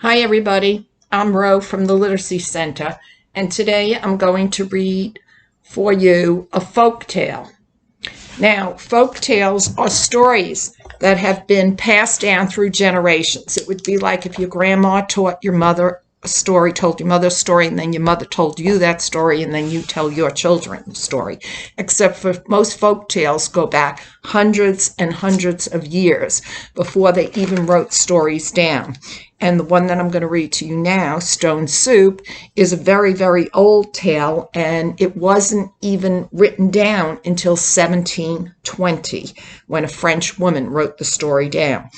Hi, everybody. I'm Ro from the Literacy Center, and today I'm going to read for you a folk tale. Now, folk tales are stories that have been passed down through generations. It would be like if your grandma taught your mother a story, told your mother a story, and then your mother told you that story, and then you tell your children the story. Except for most folk tales go back hundreds and hundreds of years before they even wrote stories down. And the one that I'm going to read to you now, Stone Soup, is a very, very old tale, and it wasn't even written down until 1720 when a French woman wrote the story down.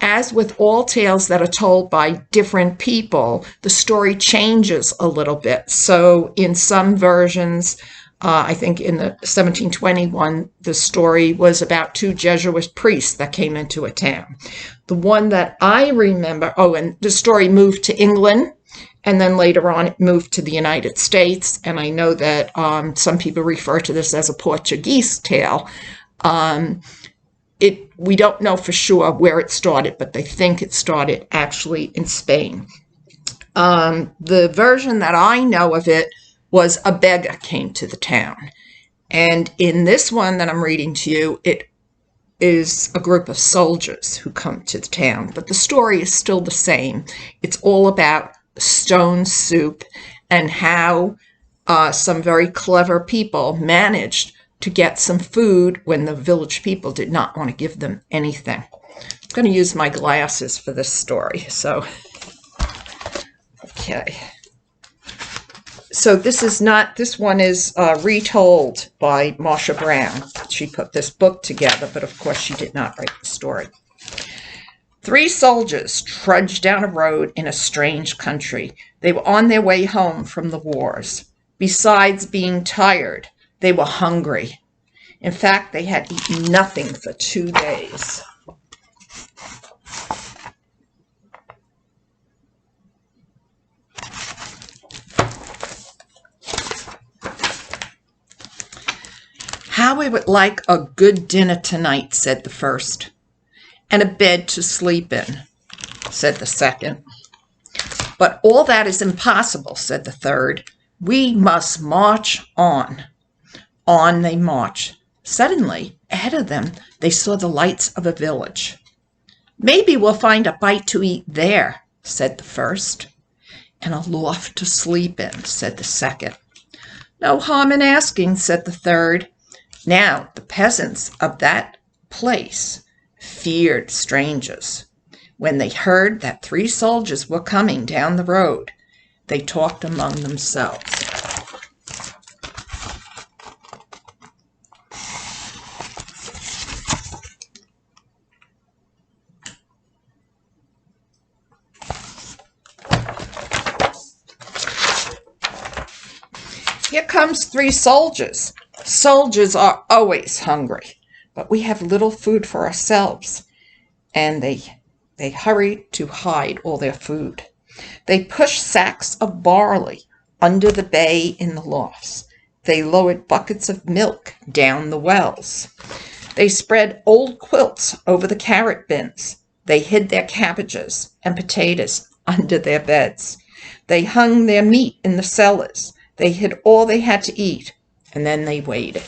As with all tales that are told by different people, the story changes a little bit. So in some versions, I think in the 1721, the story was about two Jesuit priests that came into a town. The one that I remember, and the story moved to England, and then later on it moved to the United States. And I know that some people refer to this as a Portuguese tale. We don't know for sure where it started, but they think it started actually in Spain. The version that I know of it was a beggar came to the town. And in this one that I'm reading to you, it is a group of soldiers who come to the town. But the story is still the same. It's all about stone soup and how some very clever people managed to get some food when the village people did not want to give them anything. I'm going to use my glasses for this story. So, okay. So this one is retold by Marsha Brown. She put this book together, but of course she did not write the story. 3 soldiers trudged down a road in a strange country. They were on their way home from the wars. Besides being tired, they were hungry. In fact, they had eaten nothing for 2 days. How we would like a good dinner tonight, said the first. And a bed to sleep in, said the second. But all that is impossible, said the third. We must march on. On they marched. Suddenly, ahead of them, they saw the lights of a village. Maybe we'll find a bite to eat there, said the first. And a loft to sleep in, said the second. No harm in asking, said the third. Now, the peasants of that place feared strangers. When they heard that 3 soldiers were coming down the road, they talked among themselves. Here comes 3 soldiers. Soldiers are always hungry, but we have little food for ourselves. And they hurried to hide all their food. They pushed sacks of barley under the bay in the lofts. They lowered buckets of milk down the wells. They spread old quilts over the carrot bins. They hid their cabbages and potatoes under their beds. They hung their meat in the cellars. They hid all they had to eat, and then they waited.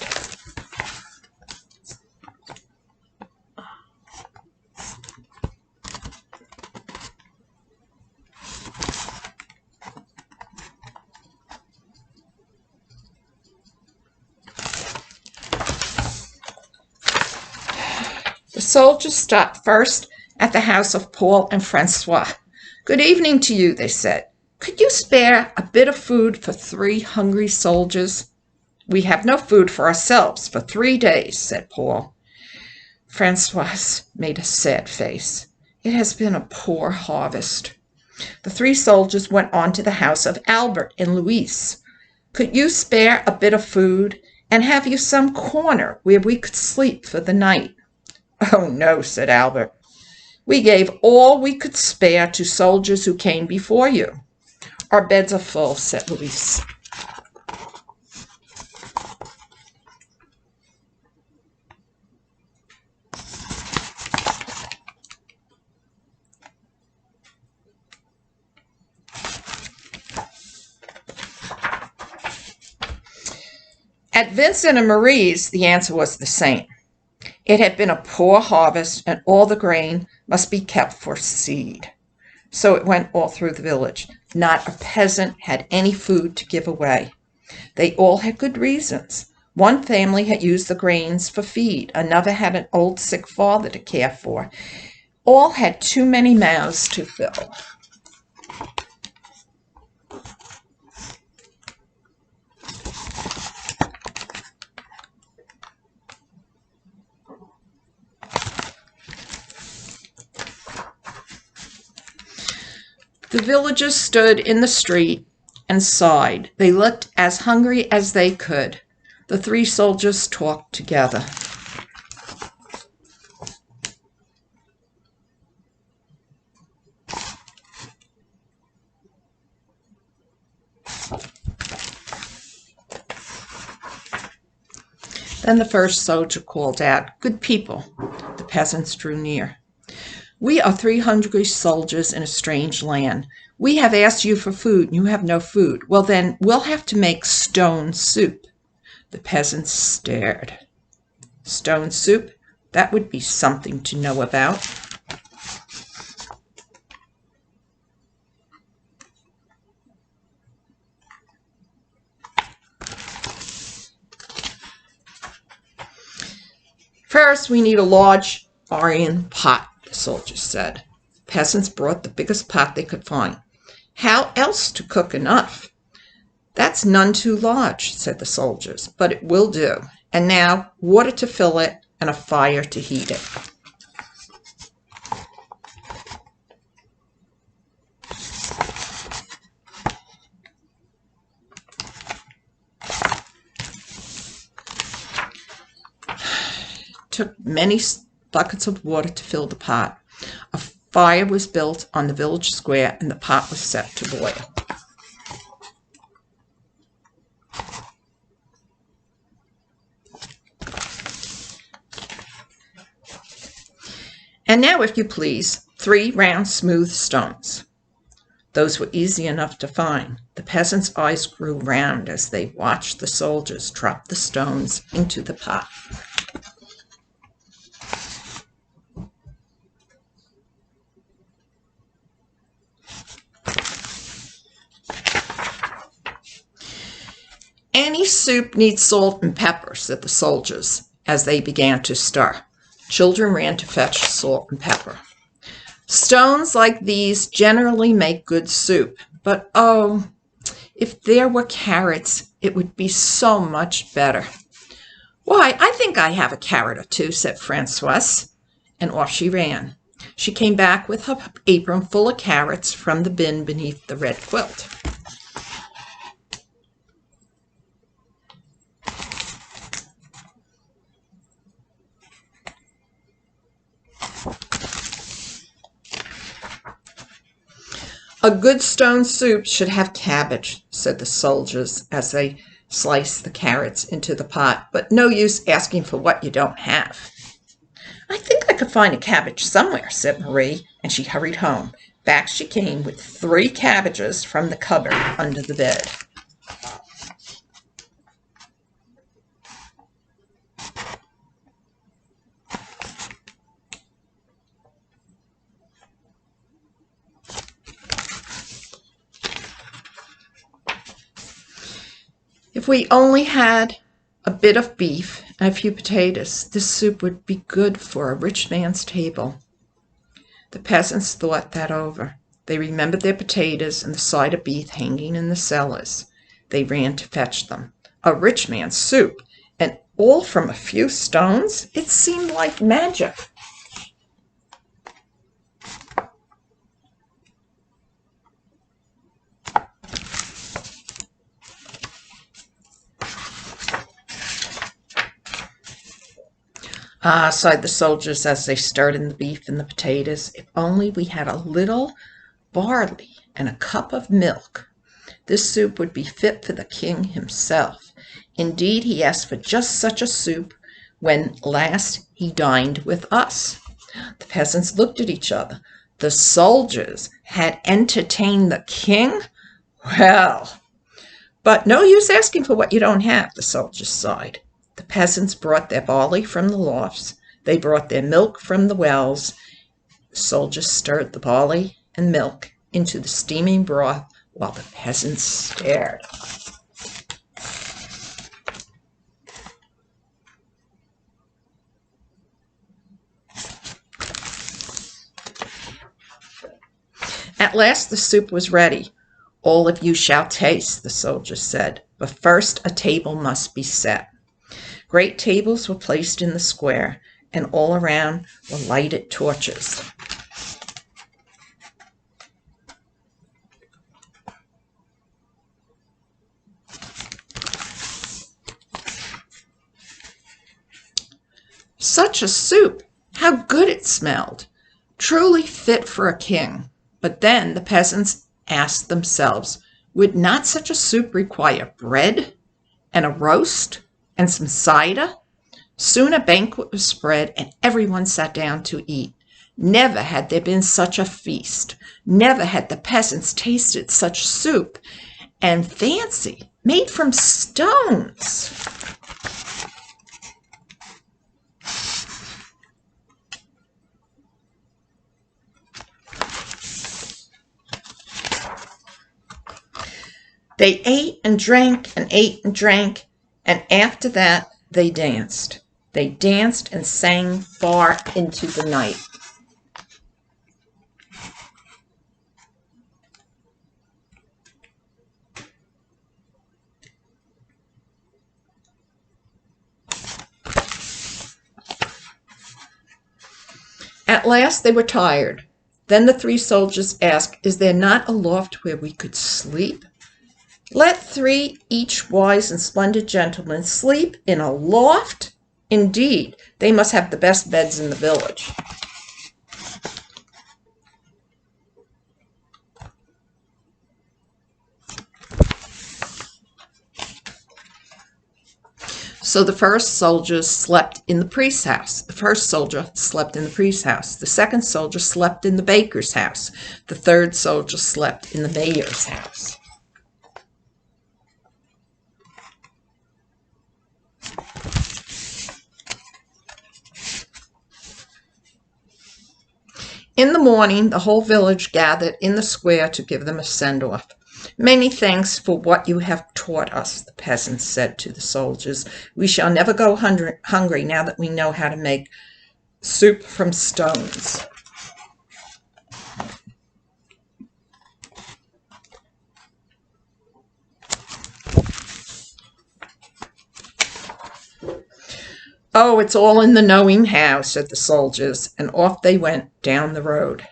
The soldiers stopped first at the house of Paul and Francois. Good evening to you, they said. Could you spare a bit of food for 3 hungry soldiers? We have no food for ourselves for 3 days, said Paul. Francois made a sad face. It has been a poor harvest. The 3 soldiers went on to the house of Albert and Louise. Could you spare a bit of food, and have you some corner where we could sleep for the night? Oh, no, said Albert. We gave all we could spare to soldiers who came before you. Our beds are full, said Louise. At Vincent and Marie's, the answer was the same. It had been a poor harvest, and all the grain must be kept for seed. So it went all through the village. Not a peasant had any food to give away. They all had good reasons. One family had used the grains for feed. Another had an old sick father to care for. All had too many mouths to fill. The villagers stood in the street and sighed. They looked as hungry as they could. The three soldiers talked together. Then the first soldier called out, "Good people." The peasants drew near. "We are 3 hungry soldiers in a strange land. We have asked you for food, and you have no food. Well, then, we'll have to make stone soup." The peasants stared. Stone soup? That would be something to know about. "First, we need a large iron pot," the soldiers said. Peasants brought the biggest pot they could find. "How else to cook enough?" "That's none too large," said the soldiers, "but it will do. And now, water to fill it and a fire to heat it." Took many buckets of water to fill the pot. A fire was built on the village square, and the pot was set to boil. "And now, if you please, 3 round smooth stones." Those were easy enough to find. The peasants' eyes grew round as they watched the soldiers drop the stones into the pot. "Any soup needs salt and pepper," said the soldiers as they began to stir. Children ran to fetch salt and pepper. "Stones like these generally make good soup, but oh, if there were carrots, it would be so much better." "Why, I think I have a carrot or two," said Francoise, and off she ran. She came back with her apron full of carrots from the bin beneath the red quilt. "A good stone soup should have cabbage," said the soldiers as they sliced the carrots into the pot, "but no use asking for what you don't have." "I think I could find a cabbage somewhere," said Marie, and she hurried home. Back she came with 3 cabbages from the cupboard under the bed. "If we only had a bit of beef and a few potatoes, this soup would be good for a rich man's table." The peasants thought that over. They remembered their potatoes and the side of beef hanging in the cellars. They ran to fetch them. A rich man's soup, and all from a few stones? It seemed like magic. "Ah," sighed the soldiers as they stirred in the beef and the potatoes, "if only we had a little barley and a cup of milk. This soup would be fit for the king himself. Indeed, he asked for just such a soup when last he dined with us." The peasants looked at each other. The soldiers had entertained the king? Well, But no use asking for what you don't have, the soldiers sighed. The peasants brought their barley from the lofts. They brought their milk from the wells. The soldiers stirred the barley and milk into the steaming broth while the peasants stared. At last the soup was ready. All of you shall taste, the soldiers said, but first a table must be set. Great tables were placed in the square, and all around were lighted torches. Such a soup! How good it smelled! Truly fit for a king. But then the peasants asked themselves, would not such a soup require bread and a roast and some cider? Soon a banquet was spread, and everyone sat down to eat. Never had there been such a feast. Never had the peasants tasted such soup, and fancy, made from stones. They ate and drank and ate and drank, and after that they danced. They danced and sang far into the night. At last they were tired. Then the three soldiers asked, is there not a loft where we could sleep? Let three each wise and splendid gentlemen sleep in a loft? Indeed, they must have the best beds in the village. So the first soldiers slept in the priest's house. The first soldier slept in the priest's house. The second soldier slept in the baker's house. The third soldier slept in the mayor's house. In the morning, the whole village gathered in the square to give them a send-off. Many thanks for what you have taught us, the peasants said to the soldiers. We shall never go hungry now that we know how to make soup from stones. Oh, it's all in the knowing how, said the soldiers, and off they went down the road.